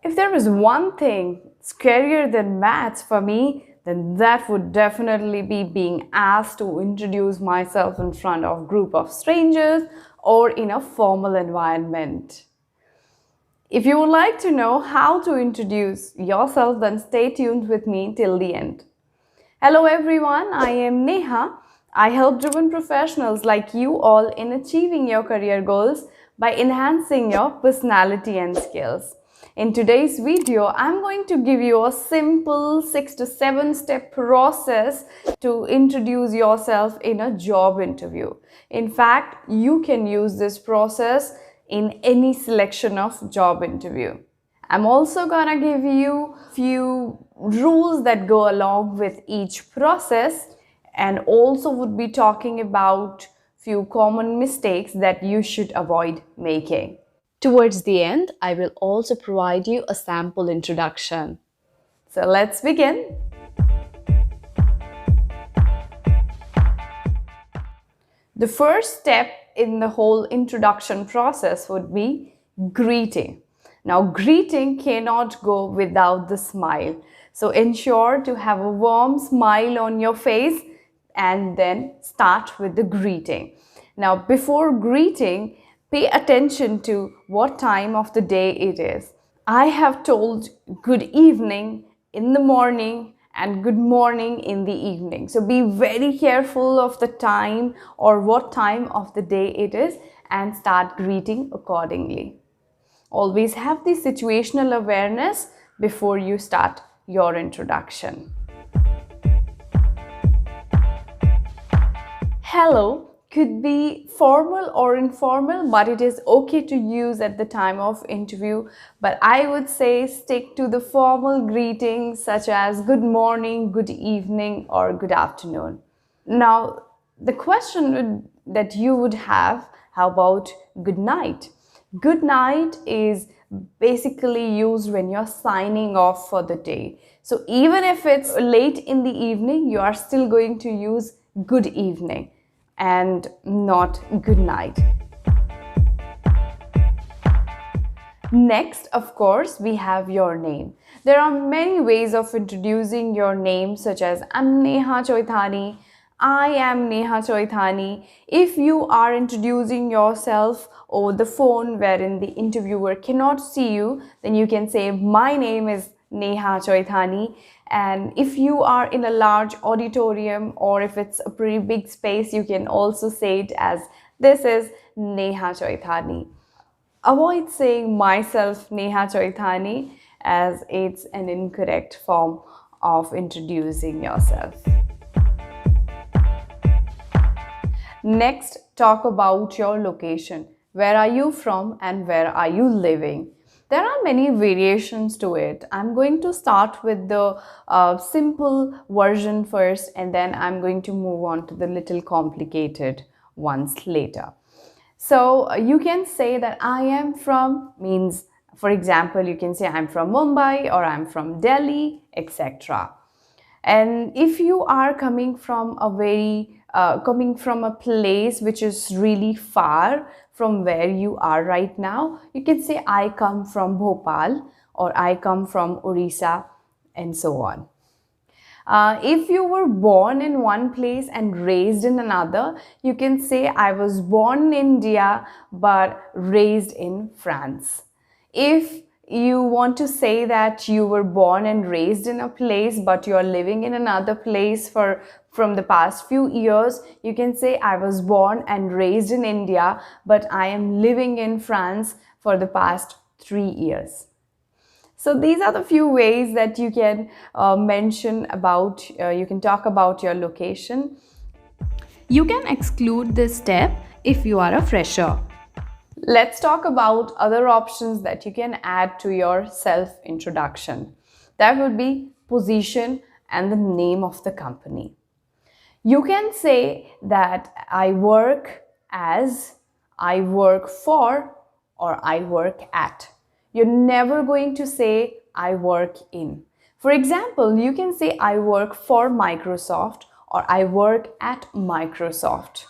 If there is one thing scarier than maths for me, then that would definitely be being asked to introduce myself in front of a group of strangers or in a formal environment. If you would like to know how to introduce yourself, then stay tuned with me till the end. Hello everyone, I am Neha. I help driven professionals like you all in achieving your career goals by enhancing your personality and skills. In today's video, I'm going to give you a simple 6 to 7 step process to introduce yourself in a job interview. In fact, you can use this process in any selection of job interview. I'm also gonna give you few rules that go along with each process, and also would be talking about few common mistakes that you should avoid making. Towards the end, I will also provide you a sample introduction. So let's begin. The first step in the whole introduction process would be greeting. Now, greeting cannot go without the smile. So ensure to have a warm smile on your face and then start with the greeting. Now, before greeting, pay attention to what time of the day it is. I have told good evening in the morning and good morning in the evening. So be very careful of the time or what time of the day it is and start greeting accordingly. Always have the situational awareness before you start your introduction. Hello could be formal or informal, but it is okay to use at the time of interview. But I would say stick to the formal greetings such as good morning, good evening, or good afternoon. Now, the question that you would have, how about good night? Good night is basically used when you're signing off for the day. So even if it's late in the evening, you are still going to use good evening and not good night. Next, of course, we have your name. There are many ways of introducing your name, such as I'm Neha Choithani, I am Neha Choithani. If you are introducing yourself over the phone wherein the interviewer cannot see you, then you can say my name is Neha Choithani. And if you are in a large auditorium or if it's a pretty big space, you can also say it as this is Neha Choithani. Avoid saying myself Neha Choithani as it's an incorrect form of introducing yourself. Next, talk about your location. Where are you from and where are you living? There are many variations to it. I'm going to start with the simple version first, and then I'm going to move on to the little complicated ones later. So you can say that I am from means, for example, you can say I'm from Mumbai or I'm from Delhi, etc. And if you are coming from a place which is really far from where you are right now, you can say I come from Bhopal or I come from Orissa and so on. If you were born in one place and raised in another, you can say I was born in India but raised in France. If you want to say that you were born and raised in a place but you are living in another place from the past few years, you can say I was born and raised in India but I am living in France for the past 3 years. So these are the few ways that you can mention about, you can talk about your location. You can exclude this step if you are a fresher. Let's talk about other options that you can add to your self-introduction. That would be position and the name of the company. You can say that I work as, I work for, or I work at. You're never going to say I work in. For example, you can say I work for Microsoft or I work at Microsoft.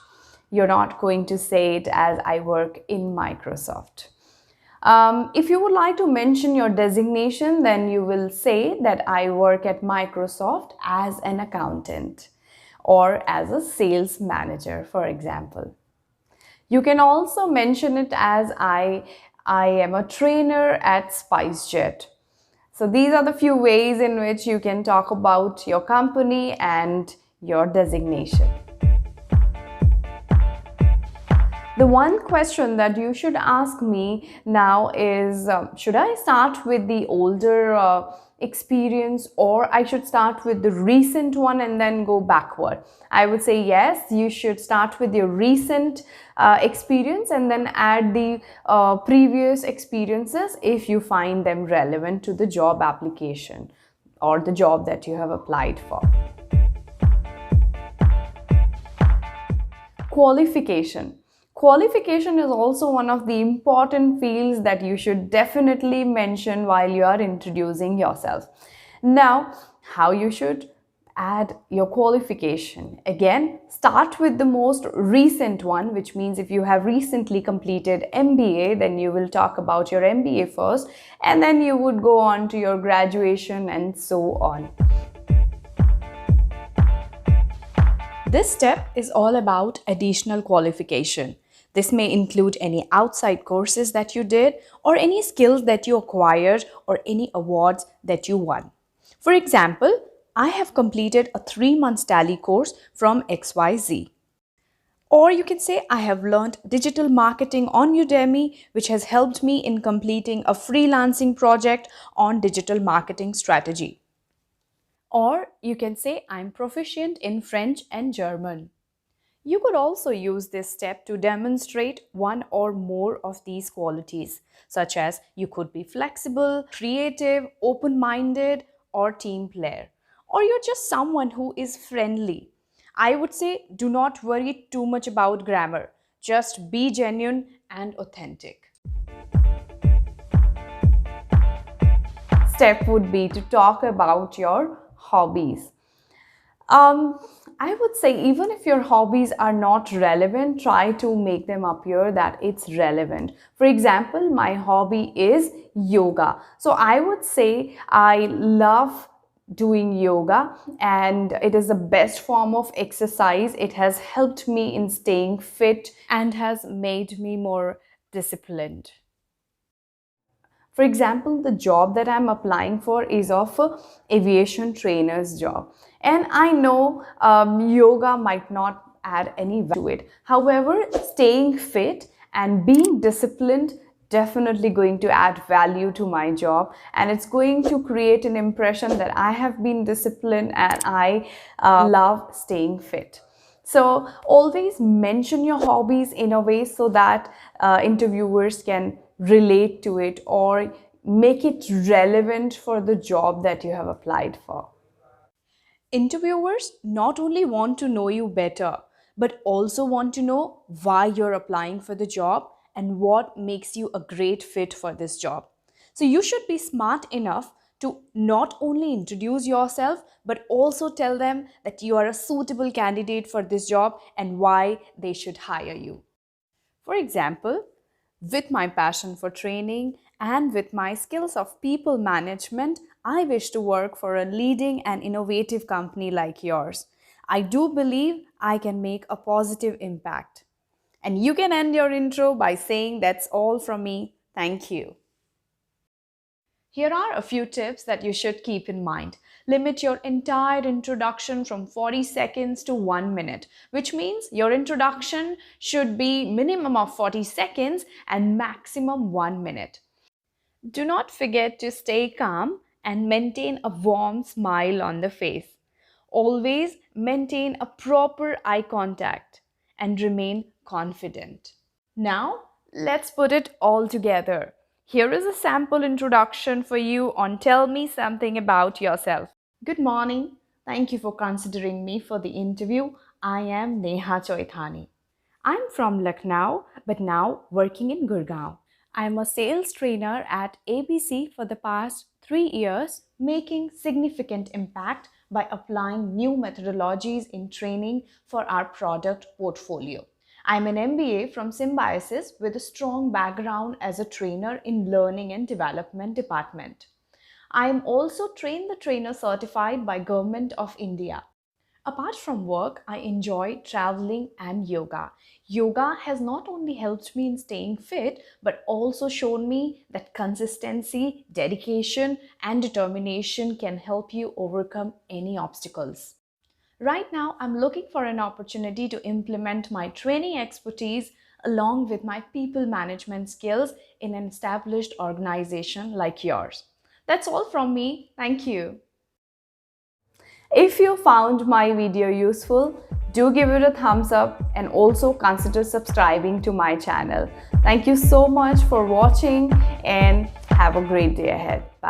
You're not going to say it as I work in Microsoft. If you would like to mention your designation, then you will say that I work at Microsoft as an accountant or as a sales manager, for example. You can also mention it as I am a trainer at SpiceJet. So these are the few ways in which you can talk about your company and your designation. The one question that you should ask me now is should I start with the older experience, or I should start with the recent one and then go backward? I would say yes, you should start with your recent experience and then add the previous experiences if you find them relevant to the job application or the job that you have applied for. Qualification. Qualification is also one of the important fields that you should definitely mention while you are introducing yourself. Now, how you should add your qualification? Again, start with the most recent one, which means if you have recently completed MBA, then you will talk about your MBA first, and then you would go on to your graduation and so on. This step is all about additional qualification. This may include any outside courses that you did, or any skills that you acquired, or any awards that you won. For example, I have completed a 3 month tally course from XYZ. Or you can say, I have learned digital marketing on Udemy, which has helped me in completing a freelancing project on digital marketing strategy. Or you can say, I'm proficient in French and German. You could also use this step to demonstrate one or more of these qualities, such as you could be flexible, creative, open minded, or team player. Or you're just someone who is friendly. I would say do not worry too much about grammar, just be genuine and authentic. Step would be to talk about your hobbies. Um, I would say even if your hobbies are not relevant, try to make them appear that it's relevant. For example, my hobby is yoga. So I would say I love doing yoga and it is the best form of exercise. It has helped me in staying fit and has made me more disciplined. For example, the job that I'm applying for is of a aviation trainer's job. And I know yoga might not add any value to it. However, staying fit and being disciplined definitely going to add value to my job, and it's going to create an impression that I have been disciplined and I love staying fit. So always mention your hobbies in a way so that interviewers can relate to it or make it relevant for the job that you have applied for. Interviewers not only want to know you better, but also want to know why you're applying for the job and what makes you a great fit for this job. So you should be smart enough to not only introduce yourself, but also tell them that you are a suitable candidate for this job and why they should hire you. For example, with my passion for training and with my skills of people management, I wish to work for a leading and innovative company like yours. I do believe I can make a positive impact. And you can end your intro by saying, that's all from me. Thank you. Here are a few tips that you should keep in mind. Limit your entire introduction from 40 seconds to 1 minute, which means your introduction should be minimum of 40 seconds and maximum 1 minute. Do not forget to stay calm and maintain a warm smile on the face. Always maintain a proper eye contact and remain confident. Now, let's put it all together. Here is a sample introduction for you on Tell Me Something About Yourself. Good morning. Thank you for considering me for the interview. I am Neha Choithani. I'm from Lucknow, but now working in Gurgaon. I'm a sales trainer at ABC for the past 3 years, making significant impact by applying new methodologies in training for our product portfolio. I'm an MBA from Symbiosis with a strong background as a trainer in learning and development department. I am also train the trainer certified by Government of India. Apart from work, I enjoy traveling and yoga. Yoga has not only helped me in staying fit, but also shown me that consistency, dedication, and determination can help you overcome any obstacles. Right now, I'm looking for an opportunity to implement my training expertise along with my people management skills in an established organization like yours. That's all from me. Thank you. If you found my video useful, do give it a thumbs up and also consider subscribing to my channel. Thank you so much for watching and have a great day ahead. Bye.